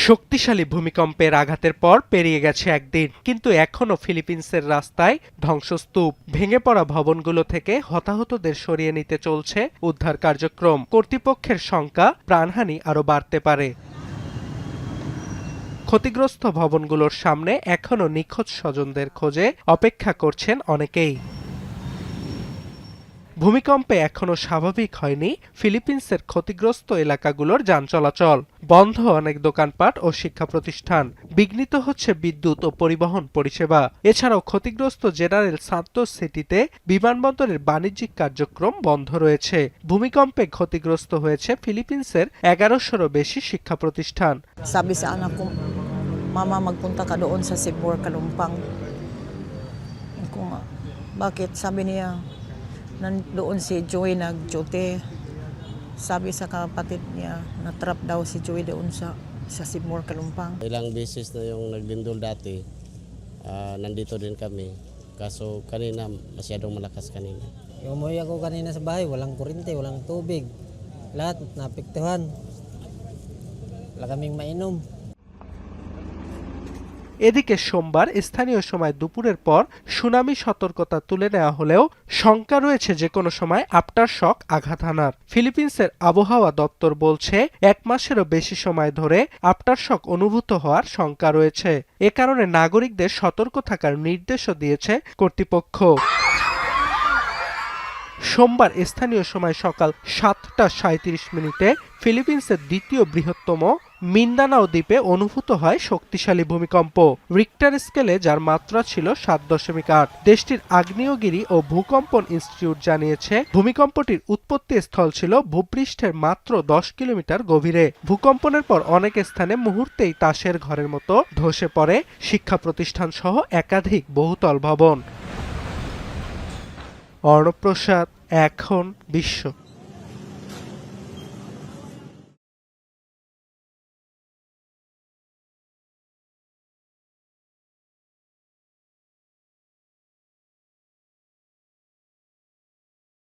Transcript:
শক্তিশালী ভূমিকম্পের আঘাতের পর পেরিয়ে গেছে একদিন, কিন্তু এখনও ফিলিপিন্সের রাস্তায় ধ্বংসস্তূপ। ভেঙে পড়া ভবনগুলো থেকে হতাহতদের সরিয়ে নিতে চলছে উদ্ধার কার্যক্রম। কর্তৃপক্ষের শঙ্কা, প্রাণহানি আরও বাড়তে পারে। ক্ষতিগ্রস্ত ভবনগুলোর সামনে এখনও নিখোঁজ স্বজনদের খোঁজে অপেক্ষা করছেন অনেকেই। ভূমিকম্পে এখনও স্বাভাবিক হয়নি ফিলিপিন্সের ক্ষতিগ্রস্ত এলাকাগুলোর যান চলাচল। বন্ধ অনেক দোকানপাট ও শিক্ষা প্রতিষ্ঠান। বিঘ্নিত হচ্ছে বিদ্যুৎ ও পরিবহন পরিষেবা। এছাড়াও ক্ষতিগ্রস্ত জেনারেল সান্তোস সিটিতে বিমানবন্দরের বাণিজ্যিক কার্যক্রম বন্ধ রয়েছে। ভূমিকম্পে ক্ষতিগ্রস্ত হয়েছে ফিলিপিন্সের 1100-রও বেশি শিক্ষা প্রতিষ্ঠান। Sabi sa anak ko, Mama, magpunta ka doon sa Sibor, Kalumpang. Ko nga, bakit? Sabi niya, nandoon si Joey nag-duty. Sabi sa kapatid niya, na-trap daw si Joey doon sa Sibor, Kalumpang. Ilang beses na yung naglindol dati, nandito din kami. Kaso kanina, masyadong malakas kanina. Umuwi ako kanina sa bahay, walang kuryente, walang tubig. Lahat naapektuhan. Wala kaming mainom। এদিকে সোমবার স্থানীয় সময় দুপুরের পর tsunami সতর্কতা তুলে নেওয়া হলেও শঙ্কা রয়েছে যে কোনো সময় আফটার শক আঘাত হানার। ফিলিপিন্সের আবহাওয়া দপ্তর বলছে 1 মাসেরও বেশি সময় ধরে আফটার শক অনুভূত হওয়ার শঙ্কা রয়েছে। এ কারণে নাগরিকদের সতর্ক থাকার নির্দেশও দিয়েছে কর্তৃপক্ষ। সোমবার স্থানীয় সময় সকাল 7:37 ফিলিপিন্সের দ্বিতীয় বৃহত্তম মিন্দানাও দ্বীপে অনুভূত হয় শক্তিশালী ভূমিকম্প। রিক্টার স্কেলে যার মাত্রা ছিল 7.8। দেশটির আগ্নেয়গিরি ও ভূকম্পন ইনস্টিটিউট জানিয়েছে ভূমিকম্পটির উৎপত্তি স্থল ছিল ভূপৃষ্ঠের মাত্র 10 কিলোমিটার গভীরে। ভূকম্পনের পর অনেক স্থানে মুহূর্তেই তাসের ঘরের মতো ধসে পড়ে শিক্ষা প্রতিষ্ঠান সহ একাধিক বহুতল ভবন। অর্ণব প্রসাদ, এখন বিশ্ব।